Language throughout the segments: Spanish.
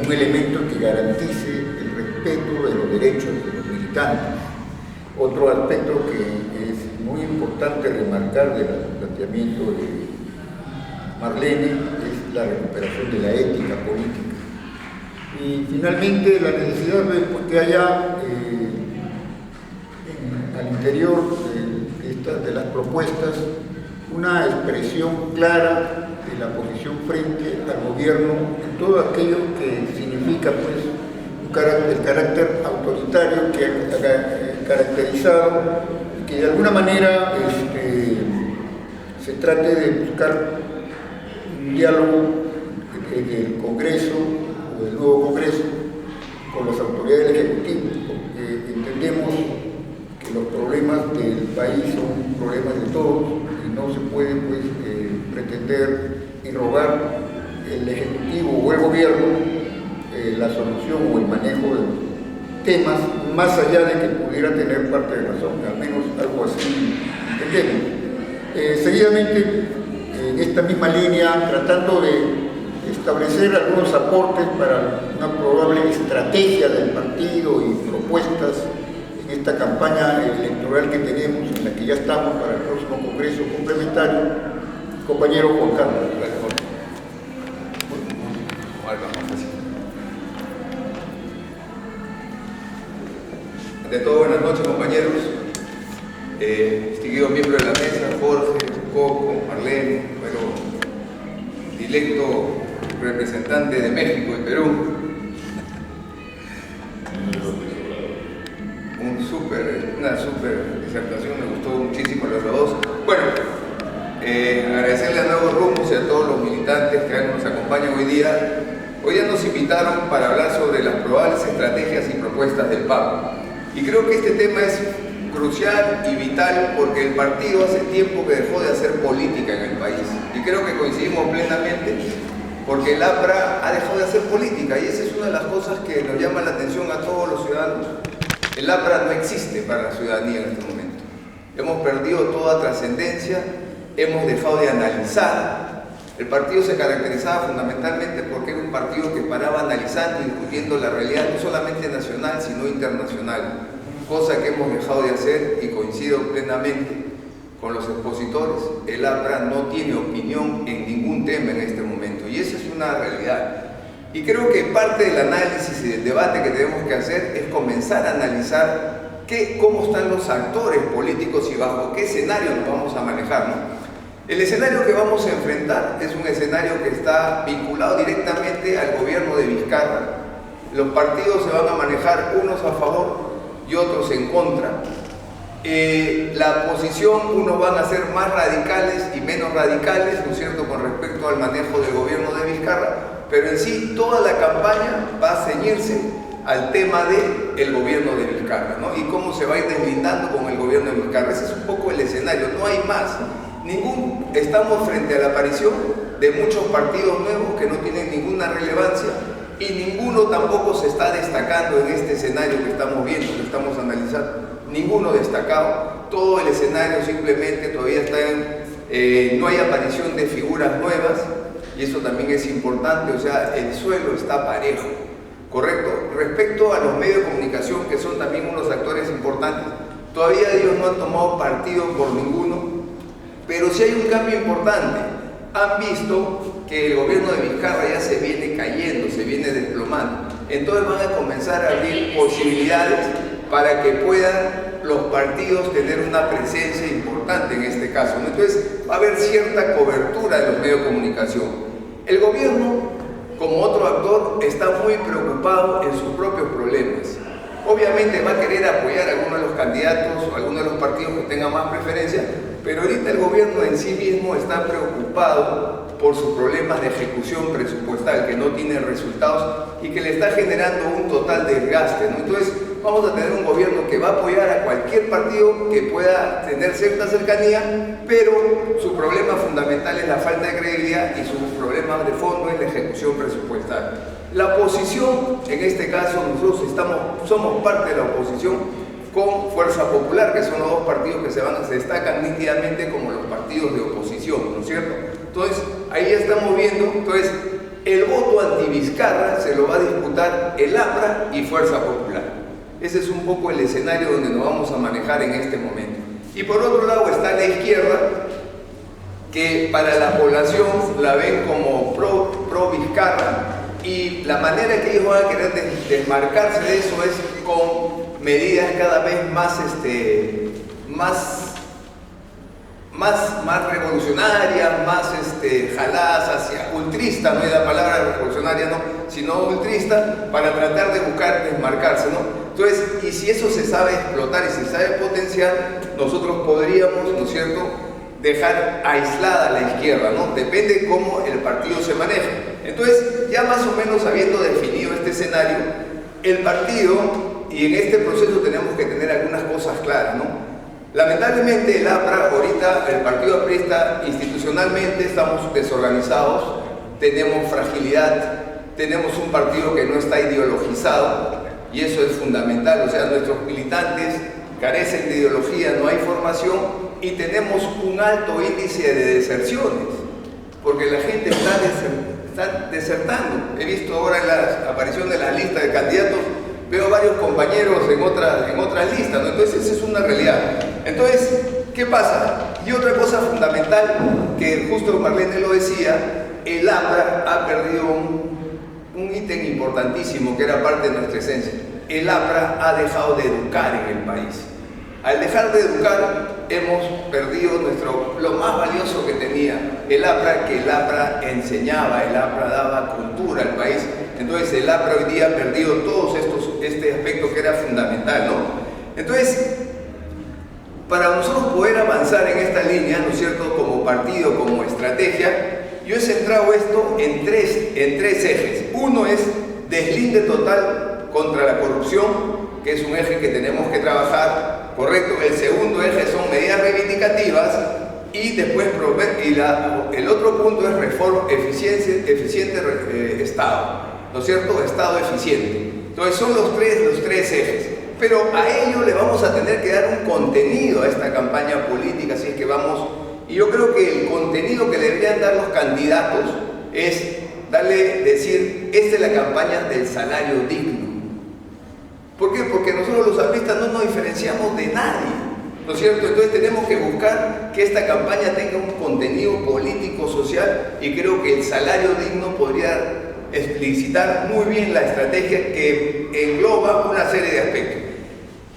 un elemento que garantice el respeto de los derechos de los militantes. Otro aspecto que es muy importante remarcar del planteamiento de Marlene es la recuperación de la ética política. Y finalmente la necesidad de que haya al interior de las propuestas una expresión clara de la posición frente al gobierno en todo aquello que significa pues, el carácter autoritario que ha caracterizado y que de alguna manera se trate de buscar un diálogo del Congreso o del nuevo Congreso con las autoridades del Ejecutivo, porque entendemos que los problemas del país son problemas de todos y no se puede pues, pretender y rogar el Ejecutivo o el Gobierno la solución o el manejo de los temas, más allá de que pudiera tener parte de razón, al menos algo así entendemos. Seguidamente, en esta misma línea, tratando de establecer algunos aportes para una probable estrategia del partido y propuestas en esta campaña electoral que tenemos, en la que ya estamos para el próximo Congreso complementario, compañero Juan Carlos. Ante todo, buenas noches, compañeros, distinguidos miembros de la mesa, Jorge, Coco, Marlene, bueno, directo representante de México y Perú. Una súper disertación, me gustó muchísimo los dos. Bueno, agradecerle a Nuevos Rumos y a todos los militantes que nos acompañan hoy día. Hoy ya nos invitaron para hablar sobre las probables estrategias y propuestas del PAP. Y creo que este tema es crucial y vital porque el partido hace tiempo que dejó de hacer política en el país. Y creo que coincidimos plenamente porque el APRA ha dejado de hacer política y esa es una de las cosas que nos llama la atención a todos los ciudadanos. El APRA no existe para la ciudadanía en este momento. Hemos perdido toda trascendencia, hemos dejado de analizar. El partido se caracterizaba fundamentalmente porque era un partido que paraba analizando y discutiendo la realidad no solamente nacional, sino internacional, cosa que hemos dejado de hacer y coincido plenamente con los expositores. El APRA no tiene opinión en ningún tema en este momento y esa es una realidad. Y creo que parte del análisis y del debate que tenemos que hacer es comenzar a analizar cómo están los actores políticos y bajo qué escenario nos vamos a manejar, ¿no? El escenario que vamos a enfrentar es un escenario que está vinculado directamente al gobierno de Vizcarra. Los partidos se van a manejar unos a favor y otros en contra. La posición, unos van a ser más radicales y menos radicales, ¿no es cierto?, con respecto al manejo del gobierno de Vizcarra, pero en sí toda la campaña va a ceñirse al tema del gobierno de Vizcarra, ¿no? Y cómo se va a ir deslindando con el gobierno de Vizcarra. Ese es un poco el escenario, no hay más. Estamos frente a la aparición de muchos partidos nuevos que no tienen ninguna relevancia y ninguno tampoco se está destacando en este escenario que estamos viendo, que estamos analizando. Ninguno destacado, todo el escenario simplemente todavía está no hay aparición de figuras nuevas y eso también es importante, o sea, el suelo está parejo, ¿correcto? Respecto a los medios de comunicación, que son también unos actores importantes, todavía ellos no han tomado partido por ninguno. Pero sí hay un cambio importante. Han visto que el gobierno de Vizcarra ya se viene cayendo, se viene desplomando. Entonces van a comenzar a abrir posibilidades para que puedan los partidos tener una presencia importante en este caso, ¿no? Entonces va a haber cierta cobertura de los medios de comunicación. El gobierno, como otro actor, está muy preocupado en sus propios problemas. Obviamente va a querer apoyar a algunos de los candidatos o a algunos de los partidos que tengan más preferencia, pero ahorita el gobierno en sí mismo está preocupado por sus problemas de ejecución presupuestal, que no tiene resultados y que le está generando un total desgaste, ¿no? Entonces vamos a tener un gobierno que va a apoyar a cualquier partido que pueda tener cierta cercanía, pero su problema fundamental es la falta de credibilidad y su problema de fondo es la ejecución presupuestal. La oposición, en este caso nosotros somos parte de la oposición con Fuerza Popular, que son los dos partidos que se destacan nítidamente como los partidos de oposición, ¿no es cierto? Entonces, ahí ya estamos viendo, entonces, el voto anti-Vizcarra se lo va a disputar votar el APRA y Fuerza Popular. Ese es un poco el escenario donde nos vamos a manejar en este momento. Y por otro lado está la izquierda, que para la población la ven como pro Vizcarra, y la manera que ellos van a querer desmarcarse de eso es con medidas cada vez más revolucionarias, más jaladas hacia ultrista, no es la palabra revolucionaria, no, sino ultrista, para tratar de buscar desmarcarse, ¿no? Entonces, y si eso se sabe explotar y se sabe potenciar, nosotros podríamos, ¿no es cierto?, dejar aislada a la izquierda, ¿no? Depende cómo el partido se maneje. Entonces, ya más o menos habiendo definido este escenario, el partido, y en este proceso tenemos que tener algunas cosas claras, ¿no? Lamentablemente el APRA, ahorita el partido aprista institucionalmente estamos desorganizados, tenemos fragilidad, tenemos un partido que no está ideologizado, y eso es fundamental. O sea, nuestros militantes carecen de ideología, no hay formación, y tenemos un alto índice de deserciones, porque la gente está desertando. He visto ahora en la aparición de la lista de candidatos, veo varios compañeros en otras listas, ¿no? Entonces esa es una realidad. Entonces, ¿qué pasa? Y otra cosa fundamental, que justo Marlene lo decía, el APRA ha perdido un ítem importantísimo que era parte de nuestra esencia. El APRA ha dejado de educar en el país. Al dejar de educar, hemos perdido lo más valioso que tenía el APRA, que el APRA enseñaba, el APRA daba cultura al país. Entonces el APRA hoy día ha perdido todos este aspecto que era fundamental, ¿no? Entonces, para nosotros poder avanzar en esta línea, ¿no es cierto?, como partido, como estrategia, yo he centrado esto en tres ejes. Uno es deslinde total contra la corrupción, que es un eje que tenemos que trabajar, correcto. El segundo eje son medidas reivindicativas, y después el otro punto es reforma, eficiente Estado, ¿no es cierto?, Estado eficiente. Entonces son los tres ejes, pero a ello le vamos a tener que dar un contenido a esta campaña política, así es que vamos, y yo creo que el contenido que le deberían dar los candidatos es decir, esta es la campaña del salario digno. ¿Por qué? Porque nosotros los apristas no nos diferenciamos de nadie, ¿no es cierto? Entonces tenemos que buscar que esta campaña tenga un contenido político, social, y creo que el salario digno podría explicitar muy bien la estrategia que engloba una serie de aspectos.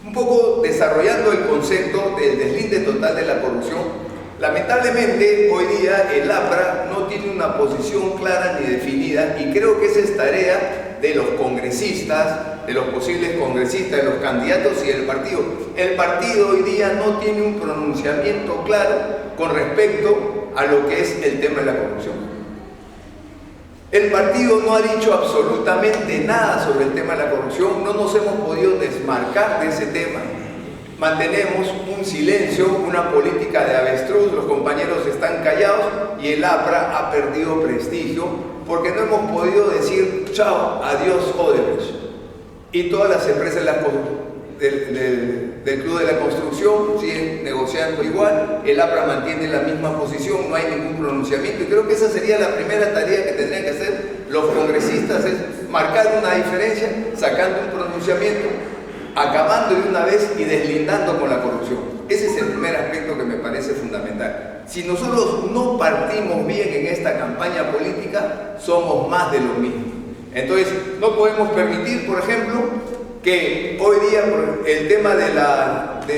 Un poco desarrollando el concepto del deslinde total de la corrupción. Lamentablemente hoy día el APRA no tiene una posición clara ni definida, y creo que esa es tarea de los congresistas, de los posibles congresistas, de los candidatos y del partido. El partido hoy día no tiene un pronunciamiento claro con respecto a lo que es el tema de la corrupción. El partido no ha dicho absolutamente nada sobre el tema de la corrupción, no nos hemos podido desmarcar de ese tema. Mantenemos un silencio, una política de avestruz, los compañeros están callados y el APRA ha perdido prestigio porque no hemos podido decir chao, adiós Odebrecht. Y todas las empresas del Club de la Construcción siguen negociando igual, el APRA mantiene la misma posición, no hay ningún pronunciamiento, y creo que esa sería la primera tarea que tendrían que hacer los congresistas, es marcar una diferencia, sacando un pronunciamiento, acabando de una vez y deslindando con la corrupción. Ese es el primer aspecto que me parece fundamental. Si nosotros no partimos bien en esta campaña política, somos más de lo mismo. Entonces, no podemos permitir, por ejemplo, que hoy día el tema de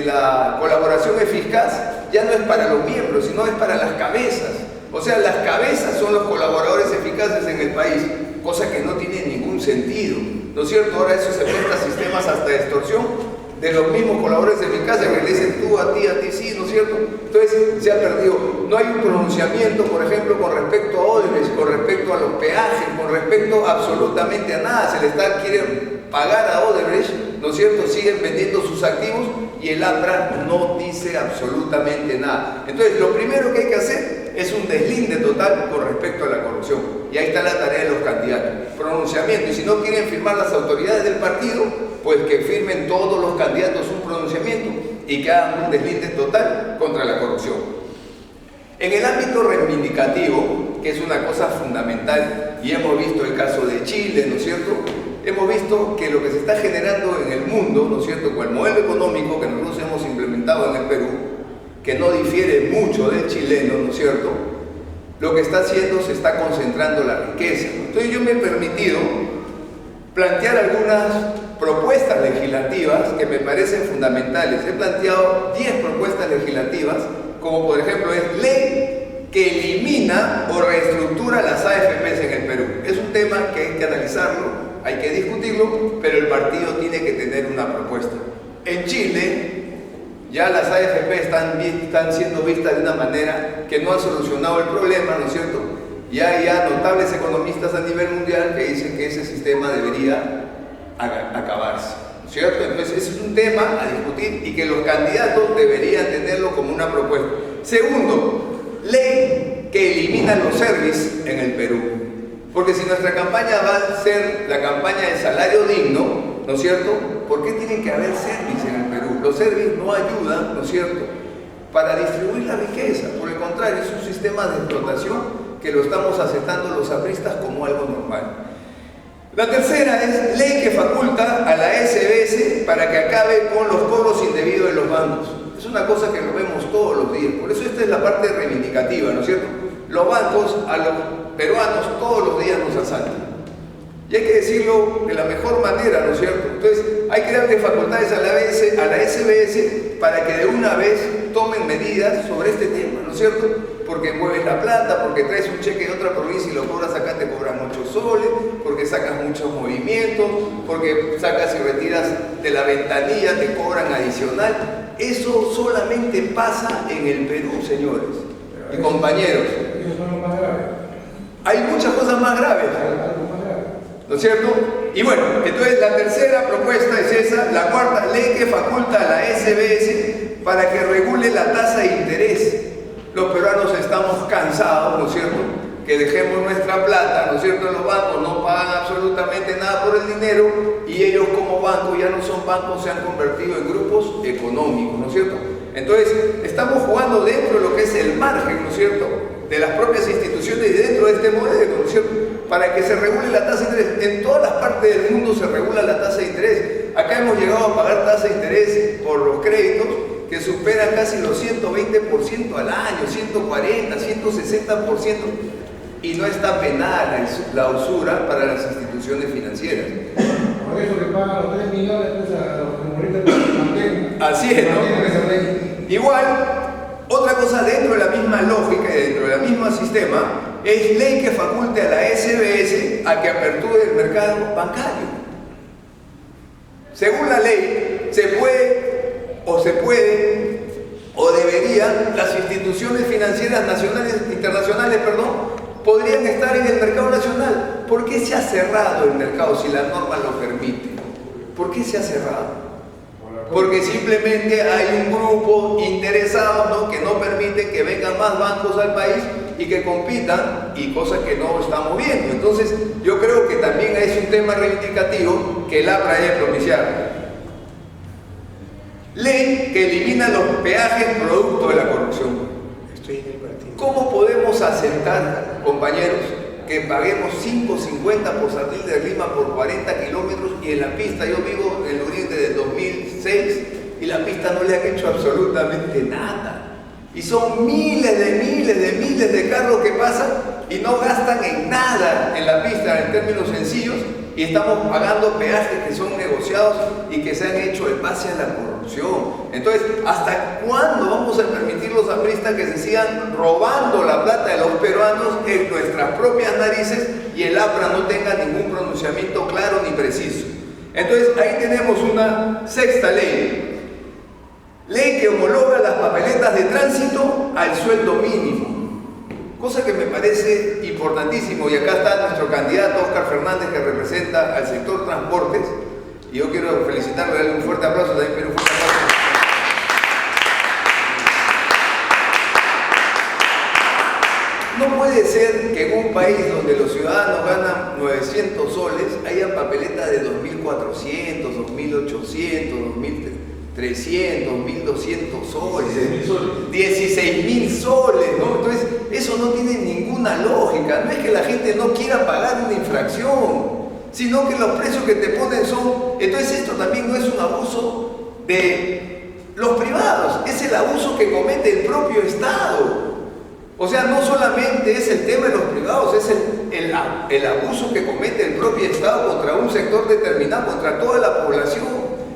la colaboración eficaz ya no es para los miembros, sino es para las cabezas. O sea, las cabezas son los colaboradores eficaces en el país, cosa que no tiene ningún sentido, ¿no es cierto? Ahora eso se presta a sistemas hasta de extorsión de los mismos colaboradores eficaces que le dicen tú, a ti sí, ¿no es cierto? Entonces se ha perdido. No hay un pronunciamiento, por ejemplo, con respecto a Odebrecht, con respecto a los peajes, con respecto absolutamente a nada. Se le quieren pagar a Odebrecht, ¿no es cierto? Siguen vendiendo sus activos y el APRA no dice absolutamente nada. Entonces lo primero que hay que hacer es un deslinde total con respecto a la corrupción. Y ahí está la tarea de los candidatos. Pronunciamiento. Y si no quieren firmar las autoridades del partido, pues que firmen todos los candidatos un pronunciamiento y que hagan un deslinde total contra la corrupción. En el ámbito reivindicativo, que es una cosa fundamental, y hemos visto el caso de Chile, ¿no es cierto? hemos visto que lo que se está generando en el mundo, ¿no es cierto?, con el modelo económico que nosotros hemos implementado en el Perú, que no difiere mucho del chileno, ¿no es cierto?, lo que está haciendo, se está concentrando la riqueza. Entonces yo me he permitido plantear algunas propuestas legislativas que me parecen fundamentales. He planteado 10 propuestas legislativas, como por ejemplo es ley que elimina o reestructura las AFPs en el Perú. Es un tema que hay que analizarlo, hay que discutirlo, pero el partido tiene que tener una propuesta. En Chile ya las AFP están siendo vistas de una manera que no han solucionado el problema, ¿no es cierto? Y hay ya notables economistas a nivel mundial que dicen que ese sistema debería acabarse, ¿no es cierto? Entonces ese es un tema a discutir y que los candidatos deberían tenerlo como una propuesta. Segundo, ley que elimina los servicios en el Perú. Porque si nuestra campaña va a ser la campaña del salario digno, ¿no es cierto?, ¿por qué tienen que haber servicios en el Perú? Los servicios no ayudan, ¿no es cierto?, para distribuir la riqueza. Por el contrario, es un sistema de explotación que lo estamos aceptando los apristas como algo normal. La tercera es ley que faculta a la SBS para que acabe con los cobros indebidos de los bancos. Es una cosa que lo vemos todos los días. Por eso esta es la parte reivindicativa, ¿no es cierto? Los bancos a los peruanos todos los días nos asaltan. Y hay que decirlo de la mejor manera, ¿no es cierto? Entonces, hay que darle facultades a la SBS para que de una vez tomen medidas sobre este tema, ¿no es cierto? Porque mueves la plata, porque traes un cheque de otra provincia y lo cobras acá, te cobran muchos soles, porque sacas muchos movimientos, porque sacas y retiras de la ventanilla, te cobran adicional. Eso solamente pasa en el Perú, señores y compañeros. Eso son los más graves. Hay muchas cosas más graves, ¿no es cierto? Y bueno, entonces la tercera propuesta es esa. La cuarta, ley que faculta a la SBS para que regule la tasa de interés. Los peruanos estamos cansados, ¿no es cierto?, que dejemos nuestra plata, ¿no es cierto?, en los bancos, no pagan absolutamente nada por el dinero y ellos como banco ya no son bancos, se han convertido en grupos económicos, ¿no es cierto? Entonces, estamos jugando dentro de lo que es el margen, ¿no es cierto?, de las propias instituciones y dentro de este modelo, ¿no es cierto?, para que se regule la tasa de interés. En todas las partes del mundo se regula la tasa de interés. Acá hemos llegado a pagar tasa de interés por los créditos que superan casi los 120% al año, 140, 160%, y no está penada la usura para las instituciones financieras. Por eso que pagan los 3 millones pues, a los comunistas que mantienen. Así es, ¿no? Igual, otra cosa dentro de la misma lógica y dentro del mismo sistema es ley que faculte a la SBS a que aperture el mercado bancario. Según la ley, se puede o deberían, las instituciones financieras nacionales, internacionales, podrían estar en el mercado nacional. ¿Por qué se ha cerrado el mercado si la norma lo permite? ¿Por qué se ha cerrado? Porque simplemente hay un grupo interesado, ¿no?, que no permite que vengan más bancos al país y que compitan, y cosas que no estamos viendo. Entonces, yo creo que también es un tema reivindicativo que el APRA debe propiciar. Ley que elimina los peajes producto de la corrupción. Estoy en el partido. ¿Cómo podemos aceptar, compañeros, que paguemos 5.50 por salir de Lima por 40 kilómetros y en la pista, yo vivo en Lurín desde 2006 y la pista no le han hecho absolutamente nada? Y son miles de carros que pasan y no gastan en nada en la pista en términos sencillos, y estamos pagando peajes que son negociados y que se han hecho en base a la corrupción. Entonces, ¿hasta cuándo vamos a permitir los apristas que se sigan robando la plata de los peruanos en nuestras propias narices y el APRA no tenga ningún pronunciamiento claro ni preciso? Entonces, ahí tenemos una sexta ley. Ley que homologa las papeletas de tránsito al sueldo mínimo. Cosa que me parece importantísimo, y acá está nuestro candidato Óscar Fernández, que representa al sector transportes, y yo quiero felicitarlo, darle un fuerte aplauso también, pero un fuerte aplauso. No puede ser que en un país donde los ciudadanos ganan 900 soles haya papeletas de 2.400, 2.800, 2.300, 1.200 soles, 16.000 soles, ¿no? Entonces, eso no tiene ninguna lógica. No es que la gente no quiera pagar una infracción, sino que los precios que te ponen son... Entonces esto también no es un abuso de los privados, es el abuso que comete el propio Estado. O sea, no solamente es el tema de los privados, es el abuso que comete el propio Estado contra un sector determinado, contra toda la población.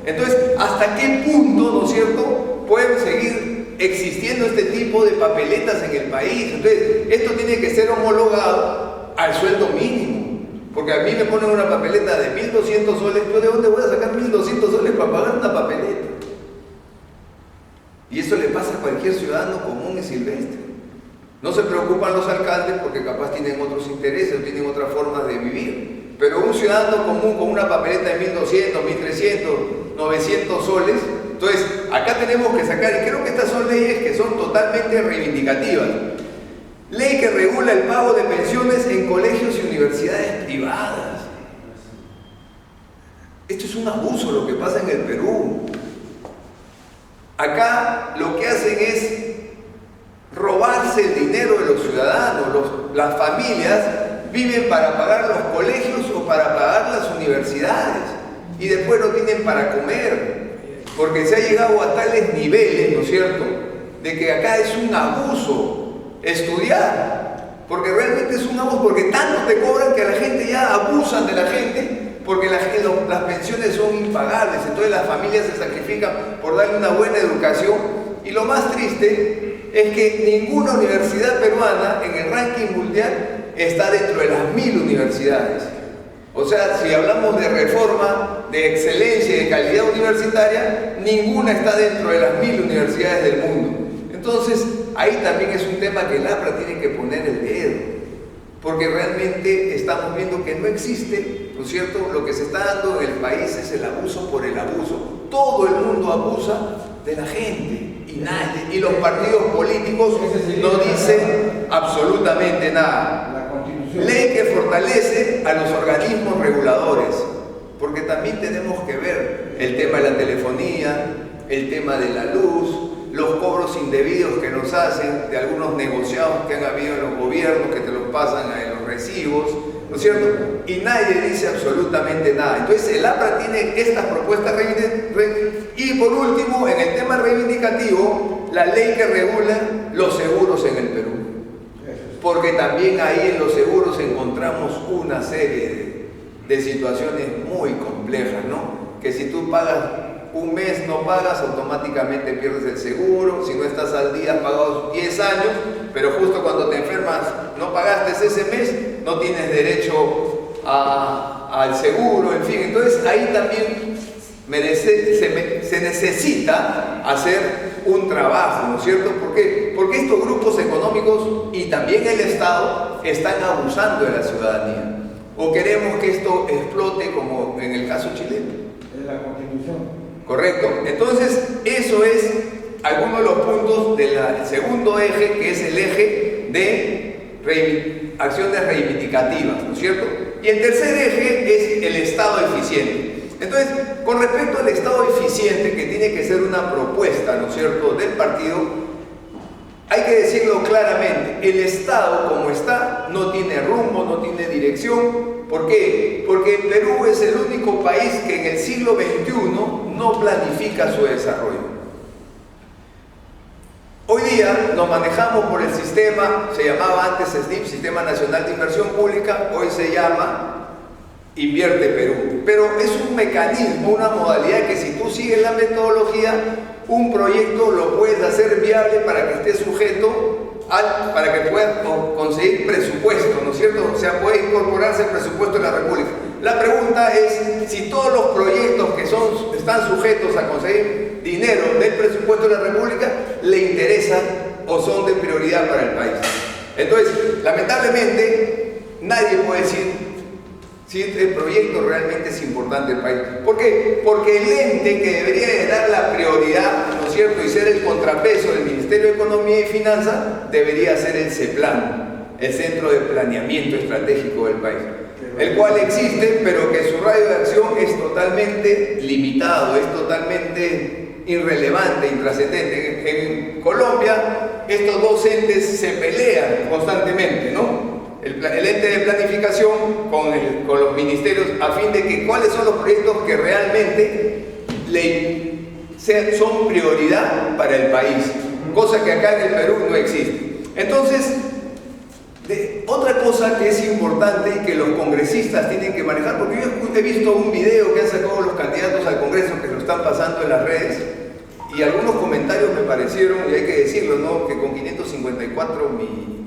Entonces, ¿hasta qué punto, ¿no es cierto?, pueden seguir existiendo este tipo de papeletas en el país? Entonces, esto tiene que ser homologado al sueldo mínimo. Porque a mí me ponen una papeleta de 1.200 soles, ¿yo de dónde voy a sacar 1.200 soles para pagar una papeleta? Y eso le pasa a cualquier ciudadano común y silvestre. No se preocupan los alcaldes porque capaz tienen otros intereses o tienen otras formas de vivir. Pero un ciudadano común con una papeleta de 1.200, 1.300, 900 soles, entonces acá tenemos que sacar, y creo que estas son leyes que son totalmente reivindicativas. Ley que regula el pago de pensiones en colegios y universidades privadas. Esto es un abuso lo que pasa en el Perú. Acá lo que hacen es robarse el dinero de los ciudadanos. Las familias viven para pagar los colegios o para pagar las universidades y después no tienen para comer, porque se ha llegado a tales niveles, ¿no es cierto?, de que acá es un abuso estudiar, porque realmente es un abuso, porque tanto te cobran que a la gente ya abusan de la gente, porque las pensiones son impagables. Entonces las familias se sacrifican por darle una buena educación. Y lo más triste es que ninguna universidad peruana en el ranking mundial está dentro de las 1000 universidades. O sea, si hablamos de reforma, de excelencia y de calidad universitaria, ninguna está dentro de las 1000 universidades del mundo. Entonces, ahí también es un tema que el APRA tiene que poner el dedo, porque realmente estamos viendo que no existe, ¿no es cierto? Lo que se está dando en el país es el abuso por el abuso. Todo el mundo abusa de la gente y nadie, y los partidos políticos no dicen absolutamente nada. Ley que fortalece a los organismos reguladores, porque también tenemos que ver el tema de la telefonía, el tema de la luz, los cobros indebidos que nos hacen de algunos negociados que han habido en los gobiernos, que te los pasan en los recibos, ¿no es cierto? Y nadie dice absolutamente nada. Entonces el APRA tiene estas propuestas y por último, en el tema reivindicativo, la ley que regula los seguros en el Perú. Porque también ahí en los seguros encontramos una serie de situaciones muy complejas, ¿no? Que si tú pagas un mes, no pagas, automáticamente pierdes el seguro. Si no estás al día, has pagado 10 años, pero justo cuando te enfermas no pagaste ese mes, no tienes derecho al seguro, en fin. Entonces ahí también se necesita hacer un trabajo, ¿no es cierto? ¿Por qué? Porque estos grupos económicos y también el Estado están abusando de la ciudadanía. ¿O queremos que esto explote como en el caso chileno? Es la Constitución. Correcto. Entonces, eso es algunos de los puntos del segundo eje, que es el eje de acciones reivindicativas, ¿no es cierto? Y el tercer eje es el Estado eficiente. Entonces, con respecto al Estado eficiente, que tiene que ser una propuesta, ¿no es cierto?, del partido, hay que decirlo claramente: el Estado como está no tiene rumbo, no tiene dirección. ¿Por qué? Porque el Perú es el único país que en el siglo XXI no planifica su desarrollo. Hoy día nos manejamos por el sistema, se llamaba antes SNIP, Sistema Nacional de Inversión Pública, hoy se llama Invierte Perú. Pero es un mecanismo, una modalidad que si tú sigues la metodología, un proyecto lo puedes hacer viable para que esté sujeto para que puedan conseguir presupuesto, ¿no es cierto? O sea, puede incorporarse el presupuesto de la República. La pregunta es si todos los proyectos que están sujetos a conseguir dinero del presupuesto de la República le interesan o son de prioridad para el país. Entonces, lamentablemente, nadie puede decir si el proyecto realmente es importante el país. ¿Por qué? Porque el ente que debería de dar la prioridad, ¿no es cierto?, y ser el contrapeso del Ministerio de Economía y Finanzas, debería ser el CEPLAN, el Centro de Planeamiento Estratégico del país, el cual existe, pero que su radio de acción es totalmente limitado, es totalmente irrelevante, intrascendente. En Colombia, estos dos entes se pelean constantemente, ¿no? el ente de planificación con los ministerios a fin de que cuáles son los proyectos que realmente son prioridad para el país, cosa que acá en el Perú no existe. Entonces, otra cosa que es importante y que los congresistas tienen que manejar, porque yo he visto un video que han sacado los candidatos al Congreso que lo están pasando en las redes, y algunos comentarios me parecieron, y hay que decirlo, ¿no?, que con 554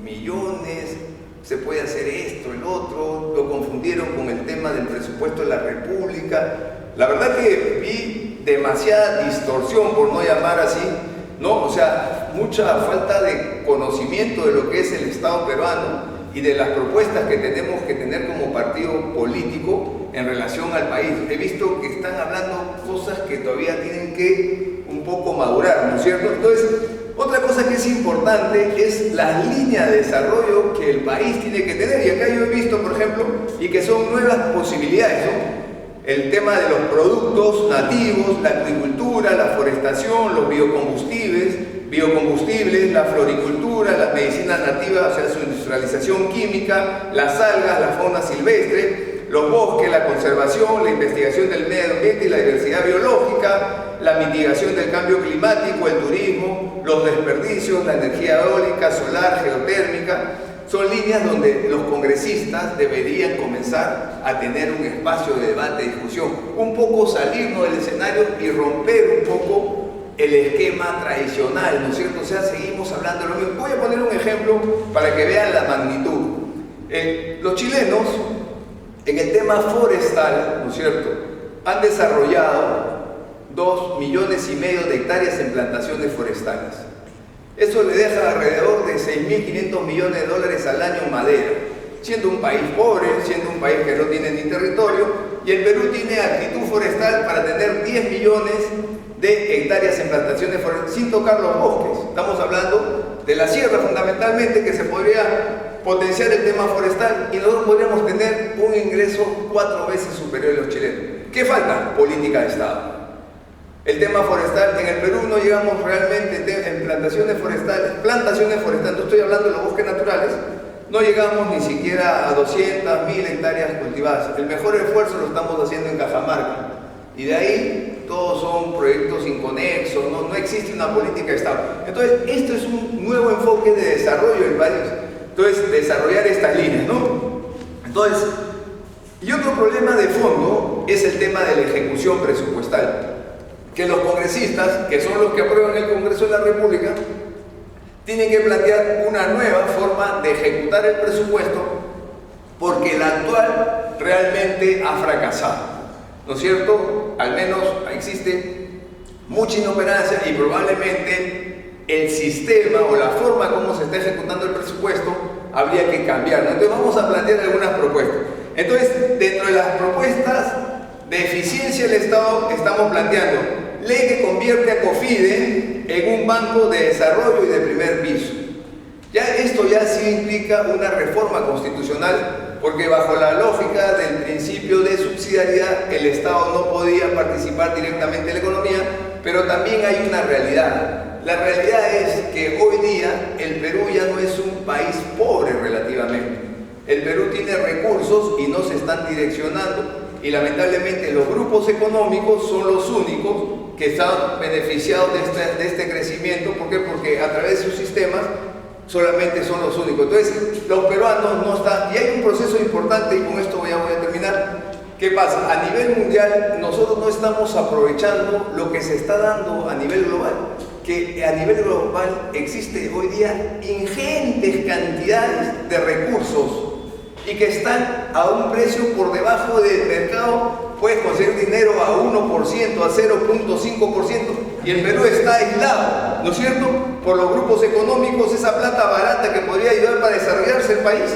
millones se puede hacer esto, el otro, lo confundieron con el tema del presupuesto de la República. La verdad que vi demasiada distorsión, por no llamar así, ¿no? O sea, mucha falta de conocimiento de lo que es el Estado peruano y de las propuestas que tenemos que tener como partido político en relación al país. He visto que están hablando cosas que todavía tienen que un poco madurar, ¿no es cierto? Entonces, otra cosa que es importante es la línea de desarrollo que el país tiene que tener, y acá yo he visto, por ejemplo, y que son nuevas posibilidades, ¿no? El tema de los productos nativos, la agricultura, la forestación, los biocombustibles, la floricultura, las medicinas nativas, o sea, su industrialización química, las algas, la fauna silvestre, los bosques, la conservación, la investigación del medio ambiente y la diversidad biológica, la mitigación del cambio climático, el turismo, los desperdicios, la energía eólica, solar, geotérmica. Son líneas donde los congresistas deberían comenzar a tener un espacio de debate, discusión, un poco salirnos del escenario y romper un poco el esquema tradicional, ¿no es cierto? O sea, seguimos hablando de lo mismo. Voy a poner un ejemplo para que vean la magnitud. Los chilenos, en el tema forestal, ¿no es cierto?, han desarrollado 2,5 millones de hectáreas en plantaciones forestales. Eso le deja alrededor de $6.500 millones al año en madera, siendo un país pobre, siendo un país que no tiene ni territorio, y el Perú tiene actitud forestal para tener 10 millones de hectáreas en plantaciones forestales, sin tocar los bosques. Estamos hablando de la sierra fundamentalmente, que se podría potenciar el tema forestal y nosotros podríamos tener un ingreso 4 veces superior a los chilenos. ¿Qué falta? Política de Estado. El tema forestal, en el Perú no llegamos realmente en plantaciones forestales, no estoy hablando de los bosques naturales, no llegamos ni siquiera a 200.000 hectáreas cultivadas. El mejor esfuerzo lo estamos haciendo en Cajamarca, y de ahí todos son proyectos inconexos, no existe una política de Estado. Entonces, esto es un nuevo enfoque de desarrollo del país. Entonces, desarrollar estas líneas, ¿no? Entonces, y otro problema de fondo es el tema de la ejecución presupuestal, que los congresistas, que son los que aprueban el Congreso de la República, tienen que plantear una nueva forma de ejecutar el presupuesto, porque el actual realmente ha fracasado, ¿no es cierto? Al menos existe mucha inoperancia y probablemente el sistema o la forma como se está ejecutando el presupuesto habría que cambiar, ¿no? Entonces vamos a plantear algunas propuestas. Entonces, dentro de las propuestas de eficiencia del Estado, estamos planteando ley que convierte a COFIDE en un banco de desarrollo y de primer piso. Esto ya sí implica una reforma constitucional, porque bajo la lógica del principio de subsidiariedad, el Estado no podía participar directamente en la economía, pero también hay una realidad. La realidad es que hoy día el Perú ya no es un país pobre relativamente. El Perú tiene recursos y no se están direccionando, y lamentablemente los grupos económicos son los únicos que están beneficiados de este crecimiento. ¿Por qué? Porque a través de sus sistemas solamente son los únicos. Entonces, los peruanos no están, y hay un proceso importante, y con esto voy a terminar. ¿Qué pasa? A nivel mundial, nosotros no estamos aprovechando lo que se está dando a nivel global, que a nivel global existe hoy día ingentes cantidades de recursos y que están a un precio por debajo del mercado. Puedes conseguir dinero a 1%, a 0.5%, y el Perú está aislado, ¿no es cierto?, por los grupos económicos. Esa plata barata que podría ayudar para desarrollarse el país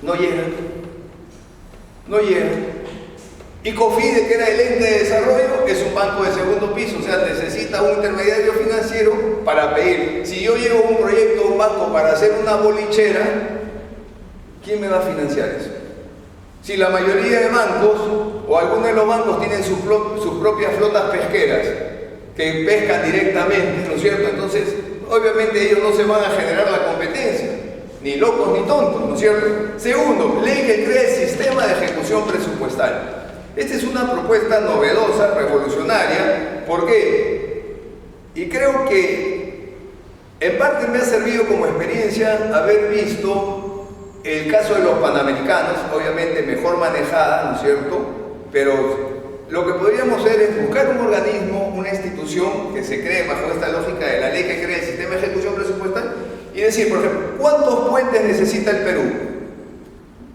no llega. Y COFIDE, que era el ente de desarrollo, es un banco de segundo piso, o sea, necesita un intermediario financiero para pedir. Si yo llevo un proyecto a un banco para hacer una bolichera, ¿quién me va a financiar eso? Si la mayoría de bancos, o algunos de los bancos, tienen sus propias flotas pesqueras que pescan directamente, ¿no es cierto? Entonces, obviamente ellos no se van a generar la competencia. ni locos ni tontos, ¿no es cierto? Segundo, ley que crea el sistema de ejecución presupuestal. Esta es una propuesta novedosa, revolucionaria. ¿Por qué? Y creo que en parte me ha servido como experiencia haber visto el caso de los panamericanos, obviamente mejor manejada, ¿no es cierto? Pero lo que podríamos hacer es buscar un organismo, una institución que se cree bajo esta lógica de la ley que crea el sistema de ejecución presupuestal y decir, por ejemplo, ¿cuántos puentes necesita el Perú?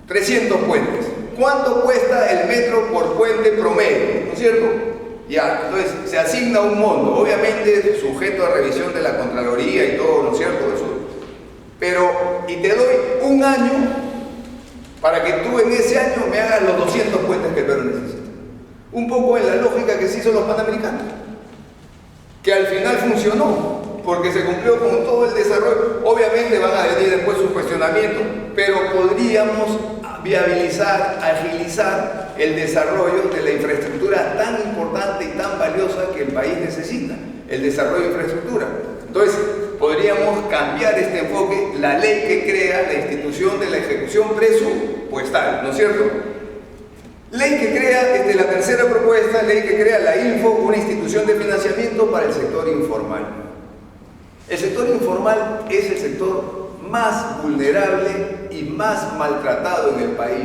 300 puentes. ¿Cuánto cuesta el metro por puente promedio? ¿No es cierto? Ya, entonces se asigna un monto, obviamente sujeto a revisión de la Contraloría y todo, ¿no es cierto? Eso. Pero, y te doy un año para que tú en ese año me hagas los 200 puentes que el Perú necesita. Un poco en la lógica que se hizo los panamericanos, que al final funcionó, porque se cumplió con todo el desarrollo. Obviamente van a venir después sus cuestionamientos, pero podríamos viabilizar, agilizar el desarrollo de la infraestructura tan importante y tan valiosa que el país necesita, el desarrollo de infraestructura. Entonces, podríamos cambiar este enfoque, la ley que crea la institución de la ejecución presupuestal, ¿no es cierto? Ley que crea, la tercera propuesta, ley que crea la Info, una institución de financiamiento para el sector informal. El sector informal es el sector más vulnerable y más maltratado en el país.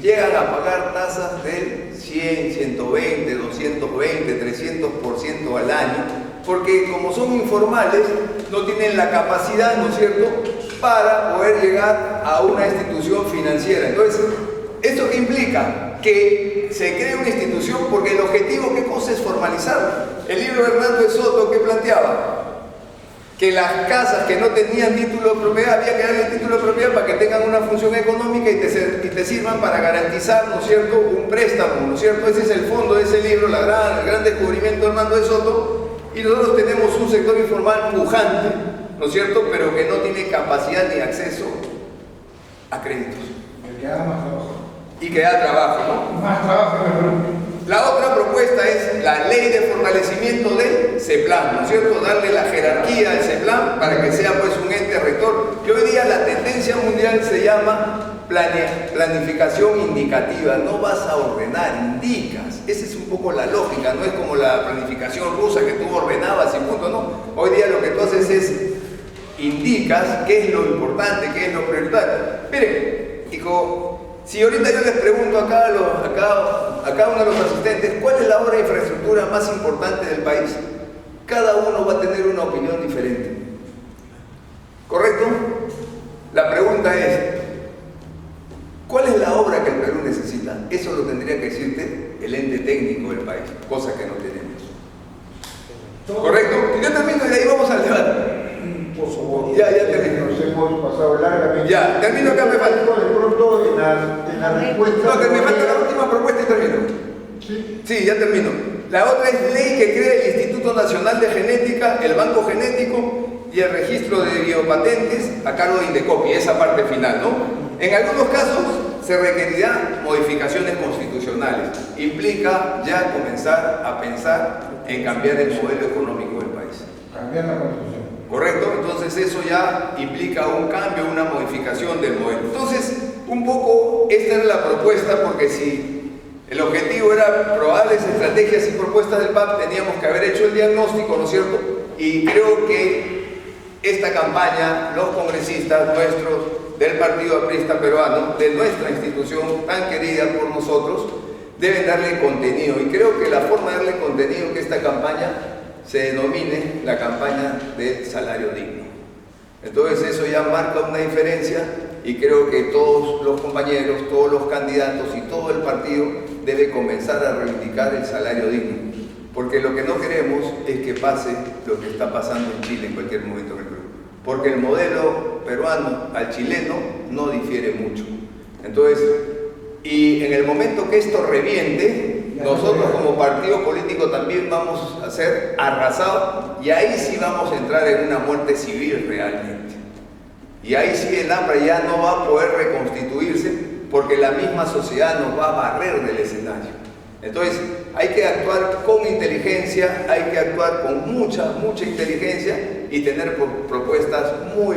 Llegan a pagar tasas del 100, 120, 220, 300% al año, porque como son informales, no tienen la capacidad, ¿no es cierto?, para poder llegar a una institución financiera. Entonces, ¿esto qué implica? Que se cree una institución, porque el objetivo, ¿qué cosa es formalizar? El libro de Hernando de Soto, ¿qué planteaba? Que las casas que no tenían título de propiedad, había que darle el título de propiedad para que tengan una función económica y te sirvan para garantizar, ¿no es cierto?, un préstamo, ¿no es cierto? Ese es el fondo de ese libro, el gran descubrimiento de Hernando de Soto. Y nosotros tenemos un sector informal pujante, ¿no es cierto?, pero que no tiene capacidad ni acceso a créditos. El que haga más trabajo. Y que da trabajo, ¿no? Más trabajo, mejor. La otra propuesta es la ley de fortalecimiento del CEPLAN, ¿no es cierto? Darle la jerarquía al CEPLAN para que sea pues un ente rector. Que hoy día la tendencia mundial se llama planificación indicativa. No vas a ordenar, indicas. Esa es un poco la lógica, no es como la planificación rusa que tú ordenabas y punto, no. Hoy día lo que tú haces es indicas qué es lo importante, qué es lo prioritario. Miren, hijo, si ahorita yo les pregunto a cada uno de los asistentes cuál es la obra de infraestructura más importante del país, cada uno va a tener una opinión diferente. ¿Correcto? La pregunta es, ¿cuál es la obra que el Perú necesita? Eso lo tendría que decirte el ente técnico del país, cosa que no tenemos. ¿Correcto? Yo termino y de ahí vamos al debate. Por favor, ya termino. Nos hemos pasado largamente. Ya, termino acá, me falta. De pronto en la respuesta. No, que me falta la última propuesta y termino. Sí. Sí, ya termino. La otra es ley que crea el Instituto Nacional de Genética, el Banco Genético y el registro de biopatentes a cargo de Indecopi, esa parte final, ¿no? En algunos casos se requerirán modificaciones constitucionales. Implica ya comenzar a pensar en cambiar el modelo económico del país. Cambiar la constitución. ¿Correcto? Entonces eso ya implica un cambio, una modificación del modelo. Entonces, un poco esta era la propuesta, porque si el objetivo era probables estrategias y propuestas del PAP, teníamos que haber hecho el diagnóstico, ¿no es cierto? Y creo que esta campaña, los congresistas nuestros del Partido Aprista Peruano, de nuestra institución tan querida por nosotros, deben darle contenido. Y creo que la forma de darle contenido que esta campaña se denomine la campaña del salario digno. Entonces eso ya marca una diferencia y creo que todos los compañeros, todos los candidatos y todo el partido debe comenzar a reivindicar el salario digno, porque lo que no queremos es que pase lo que está pasando en Chile en cualquier momento en el Perú, porque el modelo peruano al chileno no difiere mucho. Entonces, y en el momento que esto reviente, nosotros como partido político también vamos a ser arrasados y ahí sí vamos a entrar en una muerte civil realmente. Y ahí sí el hambre ya no va a poder reconstituirse porque la misma sociedad nos va a barrer del escenario. Entonces hay que actuar con inteligencia, hay que actuar con mucha inteligencia y tener propuestas muy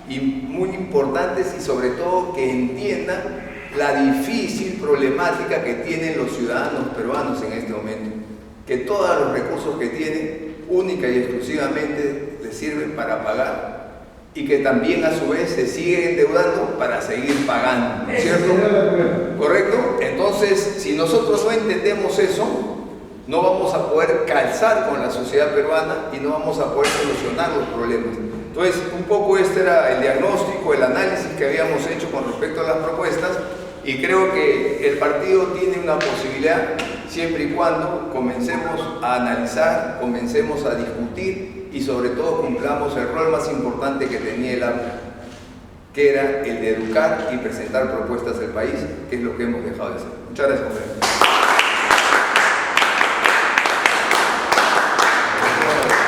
y muy importantes, y sobre todo que entiendan la difícil problemática que tienen los ciudadanos peruanos en este momento, que todos los recursos que tienen única y exclusivamente les sirven para pagar, y que también a su vez se siguen endeudando para seguir pagando, ¿cierto? ¿Correcto? Entonces, si nosotros no entendemos eso, no vamos a poder calzar con la sociedad peruana y no vamos a poder solucionar los problemas. Entonces, un poco este era el diagnóstico, el análisis que habíamos hecho con respecto a las propuestas, y creo que el partido tiene una posibilidad siempre y cuando comencemos a analizar, comencemos a discutir y sobre todo cumplamos el rol más importante que tenía el APRA, que era el de educar y presentar propuestas al país, que es lo que hemos dejado de hacer. Muchas gracias, compañeros.